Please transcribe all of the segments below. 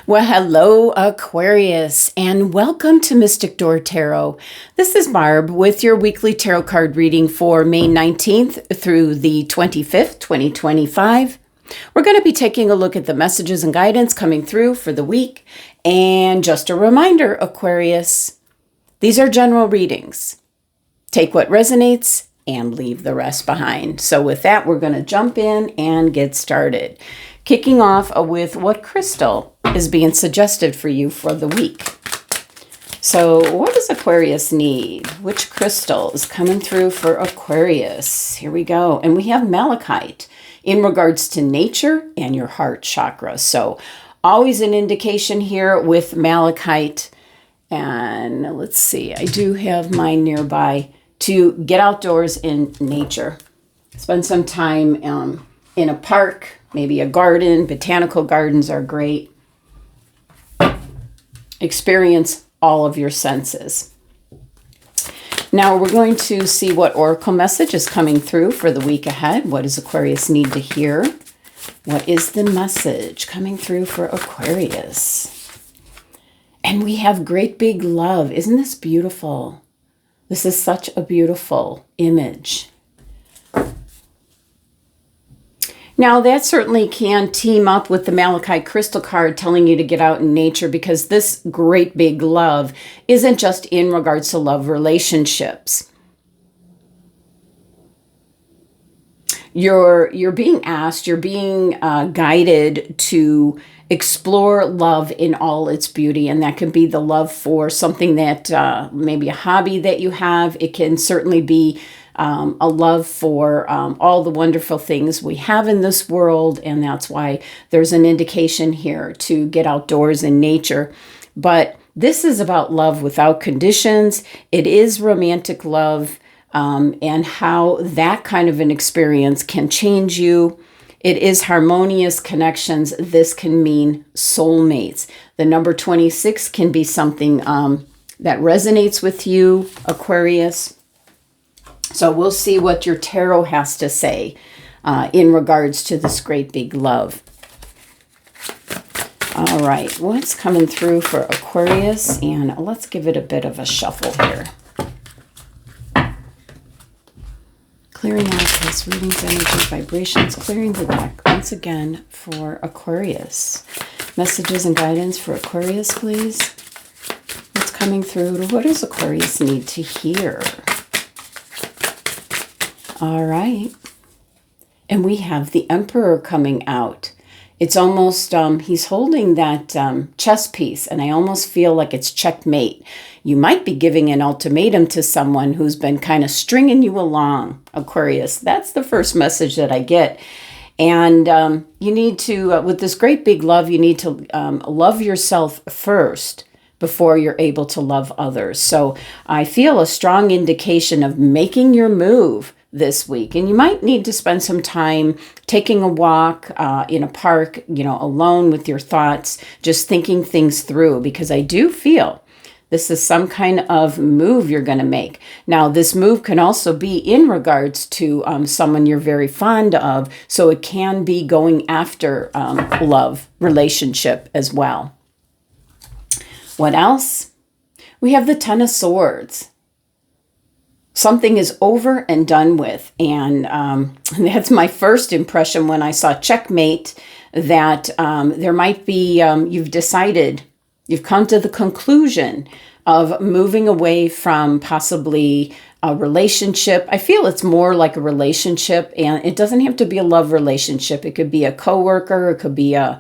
Well, hello, Aquarius, and welcome to Mystic Door Tarot. This is Barb with your weekly tarot card reading for May 19th through the 25th, 2025. We're going to be taking a look at the messages and guidance coming through for the week. And just a reminder, Aquarius, these are general readings. Take what resonates and leave the rest behind. So with that, we're going to jump in and get started. Kicking off with what crystal is being suggested for you for the week. So what does Aquarius need? Which crystal is coming through for Aquarius? Here we go. And we have malachite in regards to nature and your heart chakra. So always an indication here with malachite. And let's see, I do have mine nearby to get outdoors in nature. Spend some time in a park. Maybe a garden. Botanical gardens are great. Experience all of your senses. Now we're going to see what oracle message is coming through for the week ahead. What does Aquarius need to hear? What is the message coming through for Aquarius? And we have great big love. Isn't this beautiful? This is such a beautiful image. Now, that certainly can team up with the Malachite Crystal card telling you to get out in nature, because this great big love isn't just in regards to love relationships. You're being asked, you're being guided to explore love in all its beauty. And that can be the love for something that maybe a hobby that you have. It can certainly be a love for all the wonderful things we have in this world. And that's why there's an indication here to get outdoors in nature. But this is about love without conditions. It is romantic love and how that kind of an experience can change you. It is harmonious connections. This can mean soulmates. The number 26 can be something that resonates with you, Aquarius. So we'll see what your tarot has to say in regards to this great big love. All right, what's coming through for Aquarius? And let's give it a bit of a shuffle here. Clearing out this readings, energy, vibrations, clearing the deck once again for Aquarius. Messages and guidance for Aquarius, please. What's coming through? What does Aquarius need to hear? All right. And we have the Emperor coming out. It's almost, he's holding that chess piece, and I almost feel like it's checkmate. You might be giving an ultimatum to someone who's been kind of stringing you along, Aquarius. That's the first message that I get. And you need to, with this great big love, you need to love yourself first before you're able to love others. So I feel a strong indication of making your move this week. And you might need to spend some time taking a walk in a park, alone with your thoughts, just thinking things through, because I do feel this is some kind of move you're going to make. Now, this move can also be in regards to someone you're very fond of. So it can be going after love relationship as well. What else? We have the Ten of Swords. Something is over and done with. And that's my first impression when I saw checkmate, that there might be, you've decided, you've come to the conclusion of moving away from possibly a relationship. I feel it's more like a relationship, and it doesn't have to be a love relationship. It could be a coworker. It could be a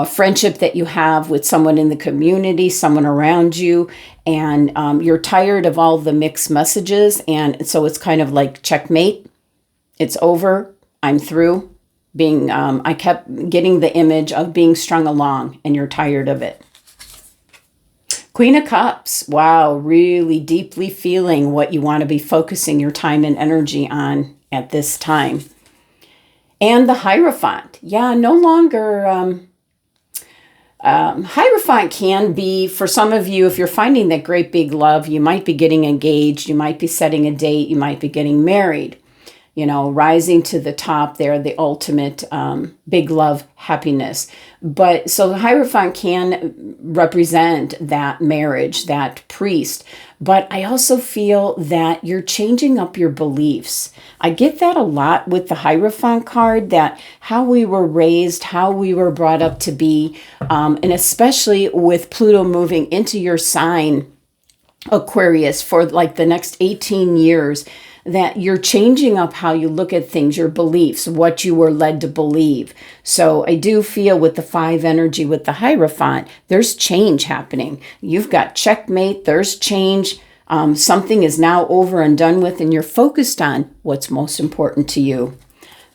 friendship that you have with someone in the community, someone around you, and you're tired of all the mixed messages. And so it's kind of like checkmate. It's over. I'm through. I kept getting the image of being strung along, and you're tired of it. Queen of Cups. Wow, really deeply feeling what you want to be focusing your time and energy on at this time. And the Hierophant. Yeah, no longer... Hierophant can be, for some of you, if you're finding that great big love, you might be getting engaged, you might be setting a date, you might be getting married. you know, rising to the top there, the ultimate big love, happiness. But so the Hierophant can represent that marriage, that priest. But I also feel that you're changing up your beliefs. I get that a lot with the Hierophant card, that how we were raised, how we were brought up to be, and especially with Pluto moving into your sign, Aquarius, for like the next 18 years, that you're changing up how you look at things, your beliefs, what you were led to believe. So I do feel with the 5 energy, with the Hierophant, there's change happening. You've got checkmate, there's change. Something is now over and done with, and you're focused on what's most important to you.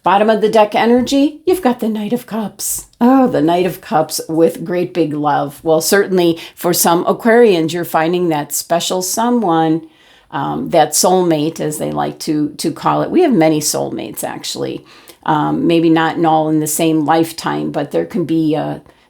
Bottom of the deck energy, you've got the Knight of Cups. Oh, the Knight of Cups with great big love. Well, certainly for some Aquarians, you're finding that special someone, that soulmate, as they like to call it. We have many soulmates, actually. Maybe not all in the same lifetime, but there can be,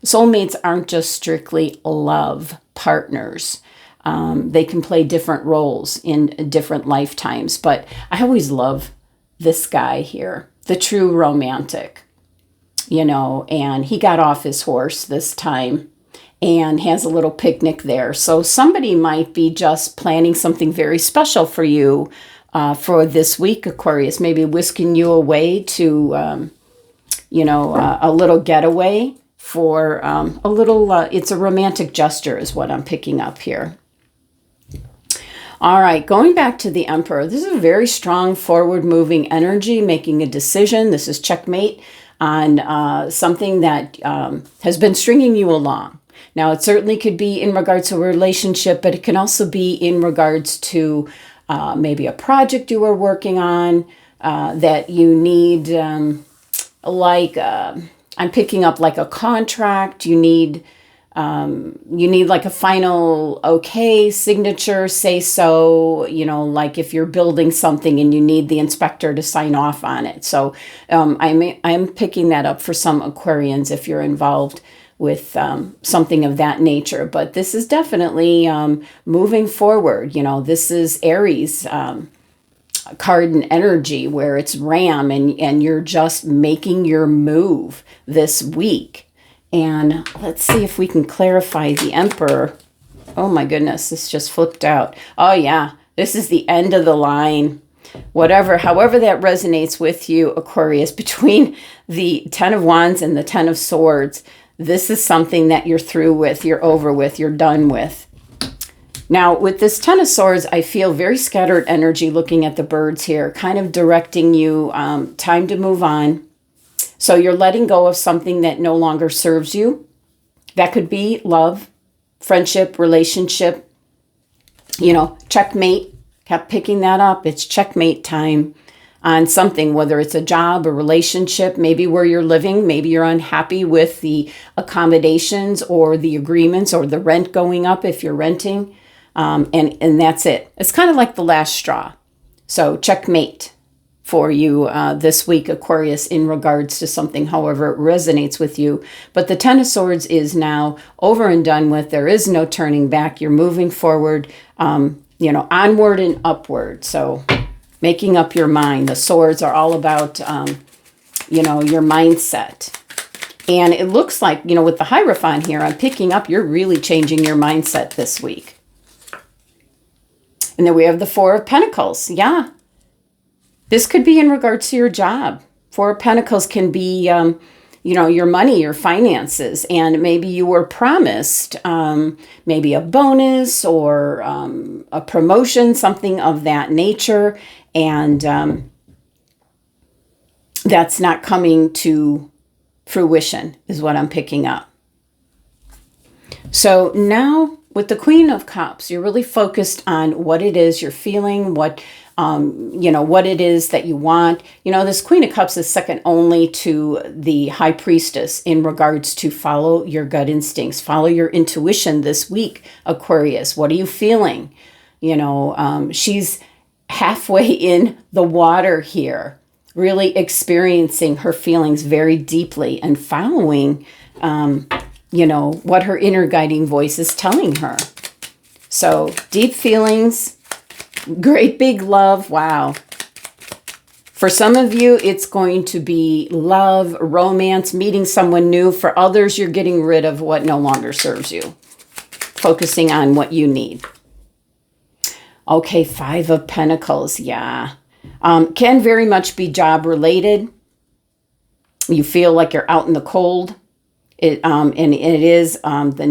soulmates aren't just strictly love partners. They can play different roles in different lifetimes. But I always love this guy here, the true romantic, you know, and he got off his horse this time and has a little picnic there. So somebody might be just planning something very special for you for this week, Aquarius, maybe whisking you away to, you know, a little getaway for a little, it's a romantic gesture is what I'm picking up here. All right, going back to the Emperor, this is a very strong forward-moving energy, making a decision. This is checkmate on something that has been stringing you along. Now, it certainly could be in regards to a relationship, but it can also be in regards to maybe a project you are working on that you need, I'm picking up like a contract. You need like a final okay signature, say so, you know, like if you're building something and you need the inspector to sign off on it. So I'm picking that up for some Aquarians if you're involved with something of that nature. But this is definitely moving forward. You know, this is Aries card and energy, where it's Ram, and you're just making your move this week. And let's see if we can clarify the Emperor. Oh my goodness, this just flipped out. Oh yeah, this is the end of the line. However that resonates with you, Aquarius, between the 10 of Wands and the 10 of Swords, this is something that you're through with, you're over with, you're done with. Now, with this 10 of Swords, I feel very scattered energy looking at the birds here, kind of directing you, time to move on. So you're letting go of something that no longer serves you. That could be love, friendship, relationship, you know, checkmate. Kept picking that up. It's checkmate time on something, whether it's a job, a relationship, maybe where you're living. Maybe you're unhappy with the accommodations or the agreements or the rent going up if you're renting. And that's it. It's kind of like the last straw. So checkmate for you this week, Aquarius, in regards to something, however it resonates with you. But the 10 of Swords is now over and done with. There is no turning back. You're moving forward, you know, onward and upward. So making up your mind. The swords are all about, you know, your mindset. And it looks like, you know, with the Hierophant here, I'm picking up, you're really changing your mindset this week. And then we have the 4 of Pentacles. Yeah. This could be in regards to your job. 4 of Pentacles can be, you know, your money, your finances. And maybe you were promised maybe a bonus or a promotion, something of that nature. And that's not coming to fruition is what I'm picking up. So now with the Queen of Cups, you're really focused on what it is you're feeling, what you know, what it is that you want. You know, this Queen of Cups is second only to the High Priestess in regards to follow your gut instincts, follow your intuition this week, Aquarius. What are you feeling? You know, she's halfway in the water here, really experiencing her feelings very deeply and following, you know, what her inner guiding voice is telling her. So deep feelings, great big love. Wow. For some of you, it's going to be love, romance, meeting someone new. For others, you're getting rid of what no longer serves you, focusing on what you need. Okay, 5 of Pentacles, yeah. Can very much be job related. You feel like you're out in the cold. And it is the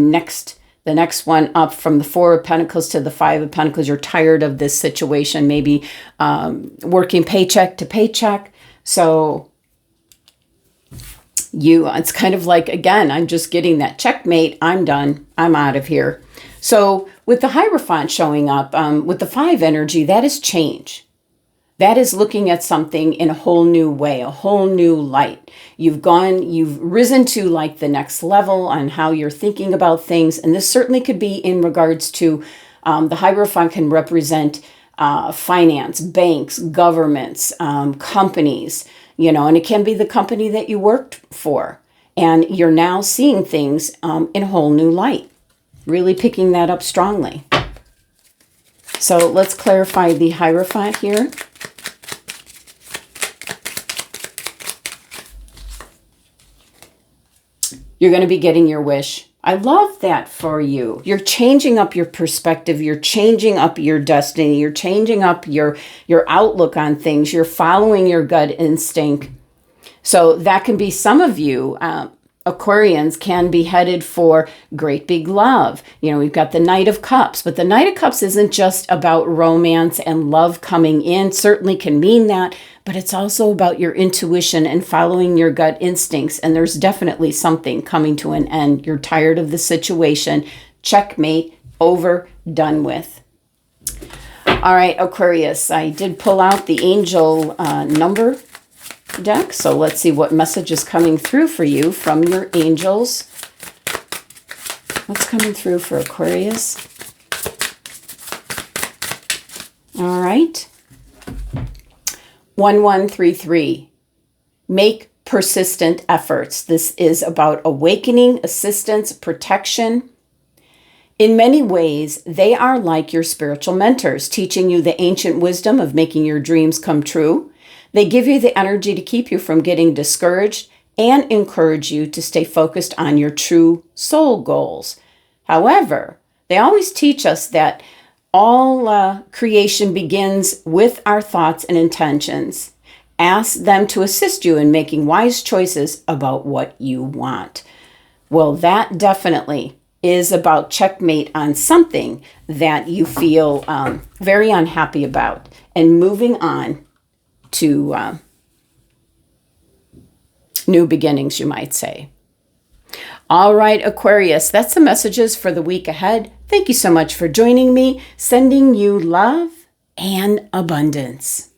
next one up from the 4 of Pentacles to the 5 of Pentacles. You're tired of this situation, maybe working paycheck to paycheck. So it's kind of like, again, I'm just getting that checkmate. I'm done. I'm out of here. So with the Hierophant showing up, with the 5 energy, that is change. That is looking at something in a whole new way, a whole new light. You've risen to like the next level on how you're thinking about things. And this certainly could be in regards to, the Hierophant can represent finance, banks, governments, companies, and it can be the company that you worked for. And you're now seeing things in a whole new light, really picking that up strongly. So let's clarify the Hierophant here. You're going to be getting your wish. I love that for you. You're changing up your perspective. You're changing up your destiny. You're changing up your outlook on things. You're following your gut instinct. So that can be some of you. Aquarians can be headed for great big love. We've got the Knight of Cups, but the Knight of Cups isn't just about romance and love coming in. Certainly can mean that, but it's also about your intuition and following your gut instincts. And there's definitely something coming to an end. You're tired of the situation. Checkmate, over, done with. All right, Aquarius, I did pull out the angel number deck. So let's see what message is coming through for you from your angels. What's coming through for Aquarius? All right. 1133. Make persistent efforts. This is about awakening, assistance, protection. In many ways, they are like your spiritual mentors, teaching you the ancient wisdom of making your dreams come true. They give you the energy to keep you from getting discouraged and encourage you to stay focused on your true soul goals. However, they always teach us that all creation begins with our thoughts and intentions. Ask them to assist you in making wise choices about what you want. Well, that definitely is about checkmate on something that you feel very unhappy about and moving on to new beginnings, you might say. All right, Aquarius, that's the messages for the week ahead. Thank you so much for joining me, sending you love and abundance.